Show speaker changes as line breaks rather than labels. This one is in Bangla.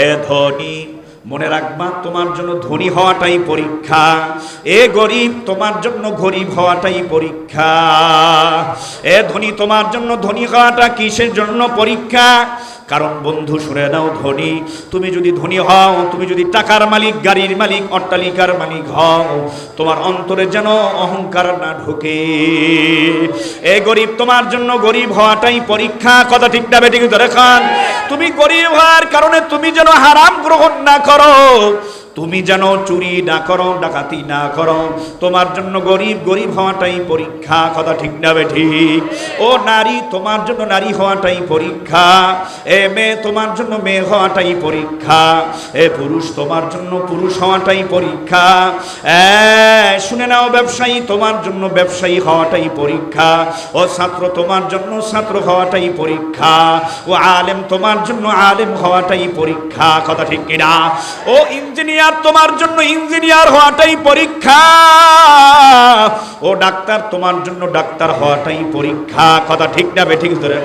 এ ধনী, মনে রাখবা তোমার জন্য ধনী হওয়াটাই পরীক্ষা। এ গরিব, তোমার জন্য গরিব হওয়াটাই পরীক্ষা। এ ধনী, তোমার জন্য ধনী হওয়াটা কিসের জন্য পরীক্ষা? কারণ বন্ধু শুনে নাও, ধনী, তুমি যদি ধনী হও, তুমি যদি টাকার মালিক, গাড়ির মালিক, অট্টালিকার মালিক হও, তোমার অন্তরে যেন অহংকার না ঢোকে। এ গরিব, তোমার জন্য গরিব হওয়াটাই পরীক্ষা। কথা ঠিক না বেঠিক ধরে খান? তুমি গরিব হওয়ার কারণে তুমি যেন হারাম গ্রহণ না করো, তুমি যেন চুরি না করো, ডাকাতি না করো, তোমার জন্য গরিব গরিব হওয়াটাই পরীক্ষা। কথা ঠিক না বেঠিক? ও নারী, তোমার জন্য নারী হওয়াটাই পরীক্ষা। এ মেয়ে, তোমার জন্য মেয়ে হওয়াটাই পরীক্ষা। এ পুরুষ, তোমার জন্য পুরুষ হওয়াটাই পরীক্ষা। শুনে নাও, ব্যবসায়ী, তোমার জন্য ব্যবসায়ী হওয়াটাই পরীক্ষা। ও ছাত্র, তোমার জন্য ছাত্র হওয়াটাই পরীক্ষা। ও আলেম, তোমার জন্য আলেম হওয়াটাই পরীক্ষা। কথা ঠিক কিনা? ও ইঞ্জিনিয়ার, তোমার জন্য ইঞ্জিনিয়ার হওয়াটাই পরীক্ষা। ও ডাক্তার, তোমার জন্য ডাক্তার হওয়াটাই পরীক্ষা। কথা ঠিক না বেঠিক ধরে?